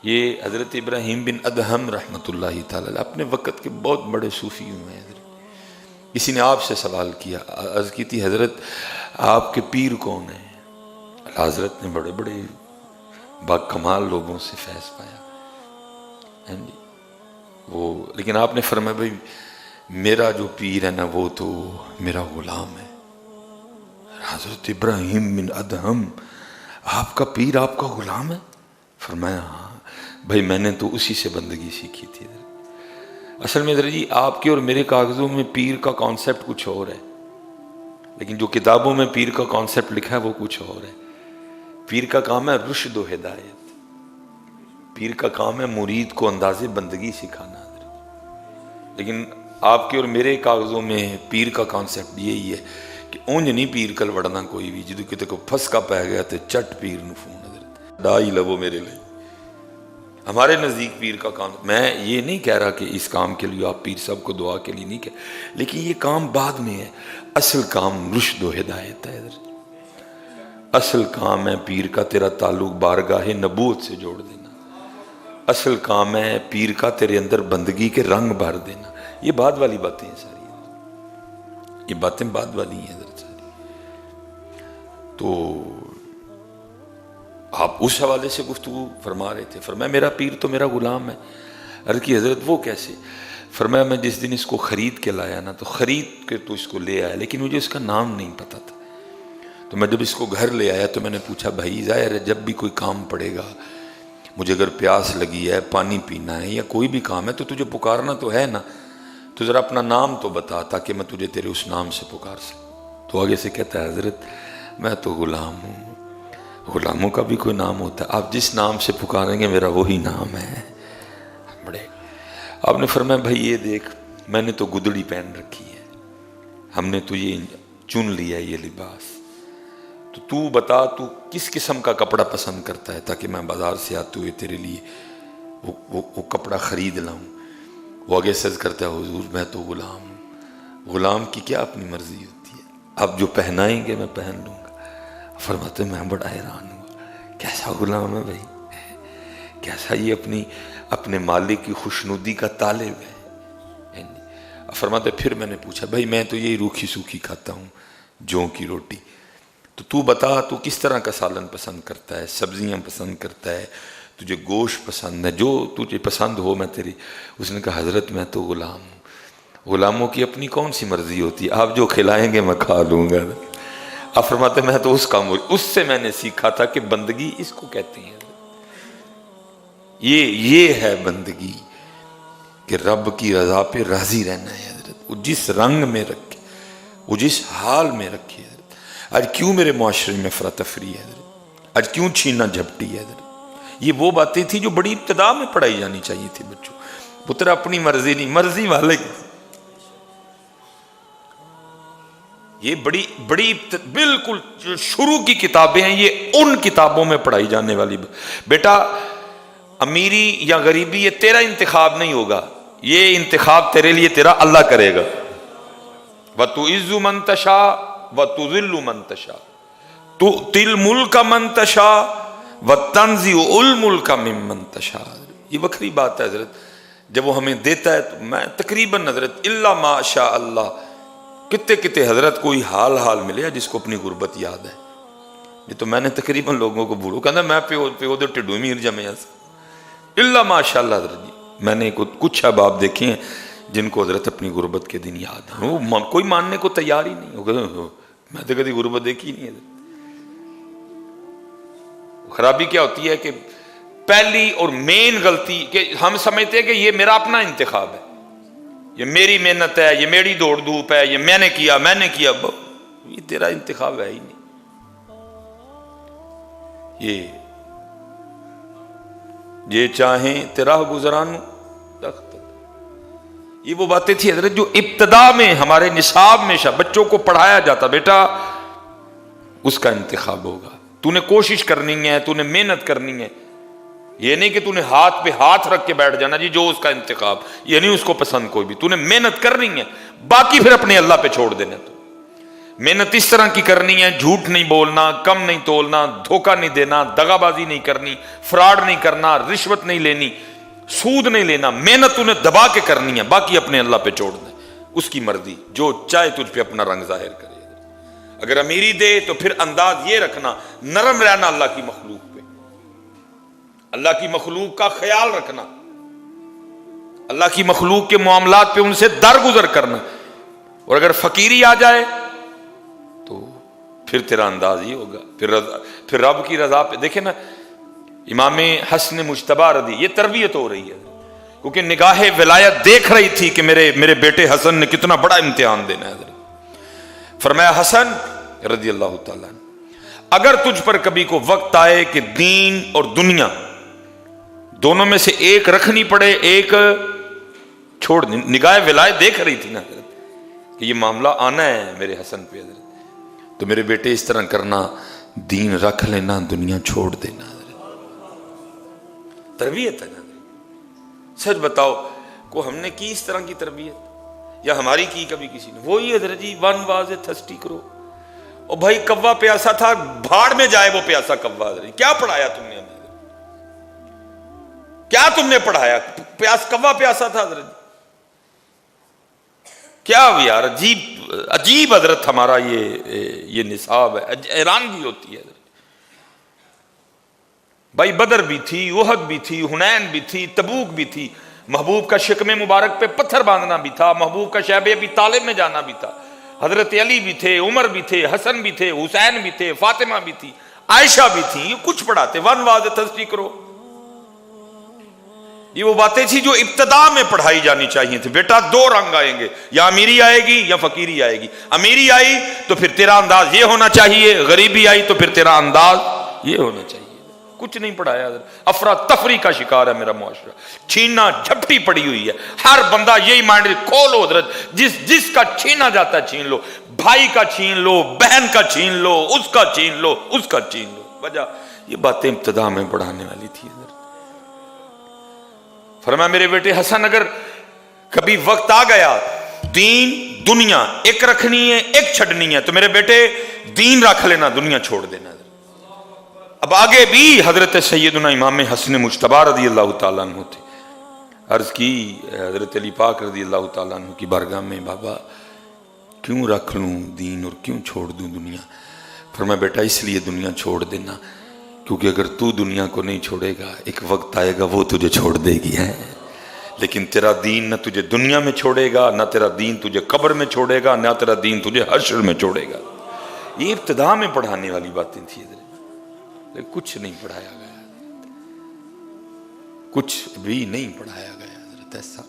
یہ حضرت ابراہیم بن ادہم رحمۃ اللہ تعالی اپنے وقت کے بہت بڑے صوفی ہوئے ہیں. کسی نے آپ سے سوال کیا، عرض کی تھی حضرت آپ کے پیر کون ہیں؟ حضرت نے بڑے بڑے با کمال لوگوں سے فیض پایا، وہ لیکن آپ نے فرمایا بھائی میرا جو پیر ہے نا وہ تو میرا غلام ہے. حضرت ابراہیم بن ادہم آپ کا پیر آپ کا غلام ہے؟ فرمایا ہاں بھائی میں نے تو اسی سے بندگی سیکھی تھی. اصل میں حضرت جی آپ کے اور میرے کاغذوں میں پیر کا کانسیپٹ کچھ اور ہے، لیکن جو کتابوں میں پیر کا کانسیپٹ لکھا ہے وہ کچھ اور ہے. پیر کا کام ہے رشد و ہدایت، پیر کا کام ہے مرید کو انداز بندگی سکھانا. لیکن آپ کے اور میرے کاغذوں میں پیر کا کانسیپٹ یہی ہے کہ اونج نہیں پیر کل وڑنا کوئی بھی، جدو کتے کو پھسکا پہ گیا تو چٹ پیر نو فون حضرت ڈائی لو میرے لئے. ہمارے نزدیک پیر کا کام، میں یہ نہیں کہہ رہا کہ اس کام کے لیے آپ پیر صاحب کو دعا کے لیے نہیں کہہ، لیکن یہ کام بعد میں ہے. اصل کام رشد و ہدایت ہے حضرت. اصل کام ہے پیر کا تیرا تعلق بارگاہ نبوت سے جوڑ دینا. اصل کام ہے پیر کا تیرے اندر بندگی کے رنگ بھر دینا. یہ بعد والی باتیں ہیں ساری، یہ باتیں بعد والی ہیں حضرت ساری. تو آپ اس حوالے سے گفتگو فرما رہے تھے. فرمایا میرا پیر تو میرا غلام ہے. عرض کی حضرت وہ کیسے؟ فرمایا میں جس دن اس کو خرید کے لایا نا تو خرید کے تو اس کو لے آیا، لیکن مجھے اس کا نام نہیں پتا تھا. تو میں جب اس کو گھر لے آیا تو میں نے پوچھا بھائی ظاہر ہے جب بھی کوئی کام پڑے گا، مجھے اگر پیاس لگی ہے، پانی پینا ہے یا کوئی بھی کام ہے تو تجھے پکارنا تو ہے نا، تو ذرا اپنا نام تو بتا تاکہ میں تجھے تیرے اس نام سے پکار سکوں. تو آگے سے کہتا ہے حضرت میں تو غلام ہوں، غلاموں کا بھی کوئی نام ہوتا ہے، آپ جس نام سے پکاریں گے میرا وہی نام ہے. بڑے آپ نے فرمایا بھائی یہ دیکھ میں نے تو گدڑی پہن رکھی ہے، ہم نے تو یہ چن لیا یہ لباس، تو بتا تو کس قسم کا کپڑا پسند کرتا ہے تاکہ میں بازار سے آتے ہوئے تیرے لیے وہ کپڑا خرید لاؤں. وہ آگے سج کرتا ہے حضور میں تو غلام ہوں، غلام کی کیا اپنی مرضی ہوتی ہے، آپ جو پہنائیں گے میں پہن لوں گا. فرماتے میں بڑا حیران ہوں کیسا غلام ہے بھائی، کیسا یہ اپنے مالک کی خوشنودی کا طالب ہے. فرماتے پھر میں نے پوچھا بھائی میں تو یہی روکھی سوکھی کھاتا ہوں جو کی روٹی، تو بتا تو کس طرح کا سالن پسند کرتا ہے، سبزیاں پسند کرتا ہے، تجھے گوشت پسند ہے، جو تجھے پسند ہو میں تیری. اس نے کہا حضرت میں تو غلام ہوں، غلاموں کی اپنی کون سی مرضی ہوتی ہے، آپ جو کھلائیں گے میں کھا لوں گا. آپ فرماتے میں تو اس سے میں نے سیکھا تھا کہ بندگی اس کو کہتے ہیں، یہ ہے بندگی کہ رب کی رضا پہ راضی رہنا ہے حضرت. وہ جس رنگ میں رکھے، وہ جس حال میں رکھے حضرت. آج کیوں میرے معاشرے میں افراتفری ہے حضرت، آج کیوں چھینا جھپٹی ہے حضرت. یہ وہ باتیں تھیں جو بڑی ابتدا میں پڑھائی جانی چاہیے تھی بچوں. پتر اپنی مرضی نہیں، مرضی والے کی. یہ بڑی بالکل شروع کی کتابیں ہیں، یہ ان کتابوں میں پڑھائی جانے والی. بیٹا امیری یا غریبی یہ تیرا انتخاب نہیں ہوگا، یہ انتخاب تیرے لیے تیرا اللہ کرے گا. وَتُعِزُّ مَن تَشَاءُ وَتُذِلُّ مَن تَشَاءُ تُؤْتِي الْمُلْكَ مَن تَشَاءُ وَتَنزِعُ الْمُلْكَ مِمَّن تَشَاءُ. یہ وکری بات ہے حضرت، جب وہ ہمیں دیتا ہے تو میں تقریباً حضرت الا ما شاء اللہ کتے حضرت کوئی حال ملے جس کو اپنی غربت یاد ہے. یہ تو میں نے تقریباً لوگوں کو بھولو کہنا میں پیو دے ٹڈو میر جمے الا ماشاء اللہ. حضرت جی میں نے کچھ احباب دیکھے ہیں جن کو حضرت اپنی غربت کے دن یاد ہیں، وہ کوئی ماننے کو تیار ہی نہیں ہوگا. میں تو کبھی غربت دیکھی نہیں ہے. خرابی کیا ہوتی ہے کہ پہلی اور مین غلطی کہ ہم سمجھتے ہیں کہ یہ میرا اپنا انتخاب ہے، یہ میری محنت ہے، یہ میری دوڑ دھوپ ہے، یہ میں نے کیا. یہ تیرا انتخاب ہے ہی نہیں. یہ چاہیں تیرا گزران تخت. یہ وہ باتیں تھی حضرت جو ابتدا میں ہمارے نصاب میں بچوں کو پڑھایا جاتا. بیٹا اس کا انتخاب ہوگا، تو نے کوشش کرنی ہے، تو نے محنت کرنی ہے. یہ نہیں کہ تو نے ہاتھ پہ ہاتھ رکھ کے بیٹھ جانا جی جو اس کا انتخاب، یہ نہیں اس کو پسند کوئی بھی. تو نے محنت کرنی ہے، باقی پھر اپنے اللہ پہ چھوڑ دینا. تو محنت اس طرح کی کرنی ہے، جھوٹ نہیں بولنا، کم نہیں تولنا، دھوکہ نہیں دینا، دغا بازی نہیں کرنی، فراڈ نہیں کرنا، رشوت نہیں لینی، سود نہیں لینا، محنت انہیں دبا کے کرنی ہے، باقی اپنے اللہ پہ چھوڑ دیں، اس کی مرضی، جو چاہے تجھ پہ اپنا رنگ ظاہر کرے۔ اگر امیری دے تو پھر انداز یہ رکھنا، نرم رہنا اللہ کی مخلوق پہ، اللہ کی مخلوق کا خیال رکھنا، اللہ کی مخلوق کے معاملات پہ ان سے درگزر کرنا۔ اور اگر فقیری آ جائے تو پھر تیرا انداز ہی ہوگا، پھر رب کی رضا پہ۔ دیکھیں نا امام حسن مجتبی رضی، یہ تربیت ہو رہی ہے، کیونکہ نگاہ ولایت دیکھ رہی تھی کہ میرے بیٹے حسن نے کتنا بڑا امتحان دینا ہے۔ فرمایا حسن رضی اللہ تعالیٰ اگر تجھ پر کبھی کو وقت آئے کہ دین اور دنیا دونوں میں سے ایک رکھنی پڑے، ایک چھوڑ، نگاہ ولایت دیکھ رہی تھی نا حضرت کہ یہ معاملہ آنا ہے میرے حسن پہ حضرت، تو میرے بیٹے اس طرح کرنا، دین رکھ لینا، دنیا چھوڑ دینا۔ تربیت ہے نا، سچ بتاؤ کو ہم نے کی اس طرح کی تربیت، یا ہماری کی کبھی کسی نے؟ وہی حضرت جی ون واز اے تھرسٹی کرو، اور بھائی کوا پیاسا تھا، بھاڑ میں جائے وہ پیاسا کوا۔ حضرت کیا پڑھایا تم نے ہمیں؟ کیا تم نے پڑھایا؟ کوا پیاسا تھا حضرت، کیا یار عجیب حضرت ہمارا یہ نصاب ہے، حیرانگی ہوتی ہے حضرت۔ بھائی بدر بھی تھی، احد بھی تھی، حنین بھی تھی، تبوک بھی تھی، محبوب کا شکم مبارک پہ پتھر باندھنا بھی تھا، محبوب کا شیب ابی طالب میں جانا بھی تھا، حضرت علی بھی تھے، عمر بھی تھے، حسن بھی تھے، حسین بھی تھے، فاطمہ بھی تھی، عائشہ بھی تھی، یہ کچھ پڑھاتے، ون واز اے تھرسٹی کرو۔ یہ وہ باتیں تھی جو ابتدا میں پڑھائی جانی چاہیے تھی، بیٹا دو رنگ آئیں گے، یا امیری آئے گی یا فقیری آئے گی۔ امیری آئی تو پھر تیرا انداز یہ ہونا چاہیے، غریبی آئی تو پھر تیرا انداز یہ ہونا چاہیے۔ کچھ نہیں پڑھایا حضرت، افراتفری کا شکار ہے میرا معاشرہ، چھیننا جھپٹی پڑی ہوئی ہے، ہر بندہ یہی مائنڈ کھولو حضرت، جس کا چھینا جاتا ہے چھین لو، بھائی کا چھین لو، بہن کا چھین لو، اس کا چھین لو، اس کا چھین لو۔ وجہ یہ باتیں ابتدا میں پڑھانے والی تھی حضرت۔ فرمایا میرے بیٹے حسن اگر کبھی وقت آ گیا دین دنیا ایک رکھنی ہے ایک چھڑنی ہے تو میرے بیٹے دین رکھ لینا، دنیا چھوڑ دینا۔ اب آگے بھی حضرت سیدنا امام حسن مجتبی رضی اللہ تعالیٰ عنہ تھے، عرض کی حضرت علی پاک رضی اللہ تعالیٰ عنہ کی بارگاہ میں، بابا کیوں رکھ لوں دین اور کیوں چھوڑ دوں دنیا؟ فرمایا بیٹا اس لیے دنیا چھوڑ دینا کیونکہ اگر تو دنیا کو نہیں چھوڑے گا ایک وقت آئے گا وہ تجھے چھوڑ دے گی ہے، لیکن تیرا دین نہ تجھے دنیا میں چھوڑے گا، نہ تیرا دین تجھے قبر میں چھوڑے گا، نہ تیرا دین تجھے حشر میں چھوڑے گا۔ یہ ابتدا میں پڑھانے والی باتیں تھی حضرت، لیکن کچھ نہیں پڑھایا گیا، کچھ بھی نہیں پڑھایا گیا حضرت ایسا۔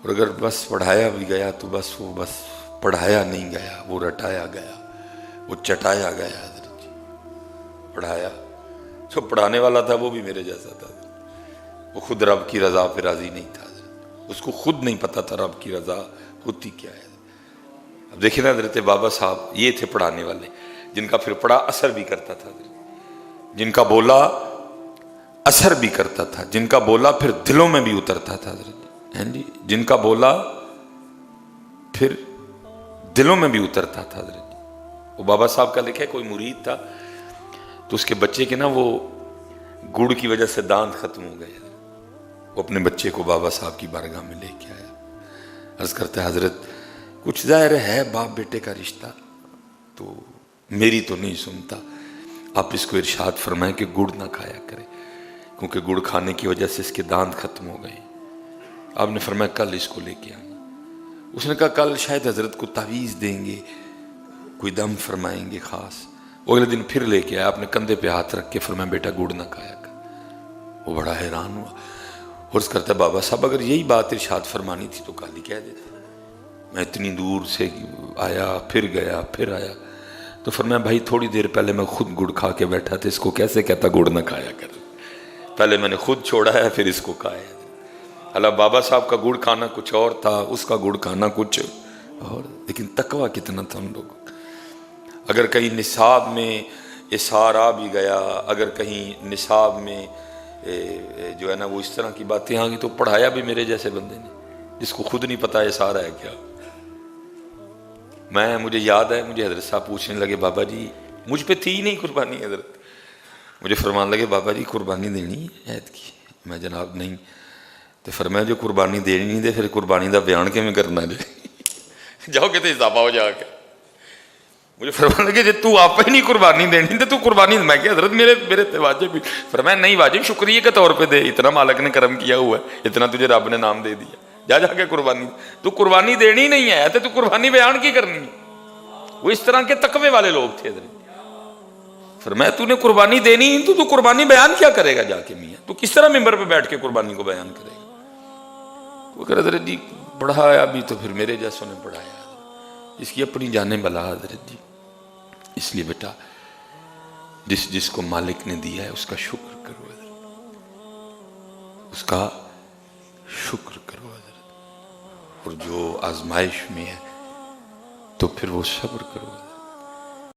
اور اگر بس پڑھایا بھی گیا تو بس وہ بس پڑھایا نہیں گیا، وہ رٹایا گیا، وہ چٹایا گیا حضرت۔ پڑھایا جو پڑھانے والا تھا وہ بھی میرے جیسا تھا، وہ خود رب کی رضا پہ راضی نہیں تھا، اس کو خود نہیں پتا تھا رب کی رضا ہوتی کیا ہے۔ اب دیکھیں نا حضرت بابا صاحب یہ تھے پڑھانے والے جن کا پھر پڑھا اثر بھی کرتا تھا، جن کا بولا اثر بھی کرتا تھا، جن کا بولا پھر دلوں میں بھی اترتا تھا حضرت، جن کا بولا پھر دلوں میں بھی اترتا تھا حضرت۔ وہ بابا صاحب کا لکھا ہے کوئی مرید تھا تو اس کے بچے کے نا وہ گڑ کی وجہ سے دانت ختم ہو گئے، وہ اپنے بچے کو بابا صاحب کی بارگاہ میں لے کے آیا، عرض کرتا ہے حضرت کچھ ظاہر ہے باپ بیٹے کا رشتہ تو میری تو نہیں سنتا، آپ اس کو ارشاد فرمائیں کہ گڑ نہ کھایا کرے کیونکہ گڑ کھانے کی وجہ سے اس کے دانت ختم ہو گئے۔ آپ نے فرمایا کل اس کو لے کے آنا۔ اس نے کہا کل شاید حضرت کو تعویذ دیں گے، کوئی دم فرمائیں گے خاص۔ وہ اگلے دن پھر لے کے آیا، اپنے کندھے پہ ہاتھ رکھ کے فرمایا بیٹا گڑ نہ کھایا کر۔ وہ بڑا حیران ہوا، عرض کرتا ہے بابا صاحب اگر یہی بات ارشاد فرمانی تھی تو کل ہی کہہ دیتے، میں اتنی دور سے آیا پھر گیا پھر آیا۔ تو فرمایا بھائی تھوڑی دیر پہلے میں خود گڑ کھا کے بیٹھا تھا، اس کو کیسے کہتا گڑ نہ کھایا کر، پہلے میں نے خود چھوڑا ہے پھر اس کو کھایا۔ اللہ بابا صاحب کا گڑ کھانا کچھ اور تھا، اس کا گڑ کھانا کچھ اور، لیکن تقویٰ کتنا تھا ان لوگوں۔ اگر کہیں نصاب میں اثار آ بھی گیا، اگر کہیں نصاب میں جو ہے نا وہ اس طرح کی باتیں آ گئی تو پڑھایا بھی میرے جیسے بندے نے جس کو خود نہیں پتا اثار ہے کیا۔ مجھے یاد ہے مجھے حضرت صاحب پوچھنے لگے بابا جی مجھ پہ تھی ہی نہیں قربانی حضرت، مجھے فرمان لگے بابا جی قربانی دینی ہے عید کی، میں جناب نہیں، تو فرمایا جو قربانی دینی نہیں دے پھر قربانی دا بیان کیویں کرنا جی جاؤ کتے اضافہ ہو جا کے، مجھے فرمان لگے جی تو آپ ہی نہیں قربانی دینی تو قربانی، میں کہ حضرت میرے تے واجب بھی، فرمایا نہیں واجب شکریہ کے طور پہ دے، اتنا مالک نے کرم کیا ہوا ہے، اتنا تجھے رب نے نام دے دیا، جا کے قربانی، تو قربانی دینی نہیں ہے تو قربانی بیان کی کرنی ہے۔ وہ اس طرح کے تقوی والے لوگ تھے حضرت، فرمایا تو نے قربانی دینی تو قربانی بیان کیا کرے گا جا کے میاں، تو کس طرح ممبر پہ بیٹھ کے قربانی کو بیان کرے گا؟ وہ کہ حضرت جی پڑھایا بھی تو پھر میرے جیسوں نے پڑھایا، اس کی اپنی جانیں بلا حضرت جی، اس لیے بیٹا جس کو مالک نے دیا ہے اس کا شکر کرو حضرت، اس کا شکر کرو حضرت، اور جو آزمائش میں ہے تو پھر وہ صبر کرو حضرت۔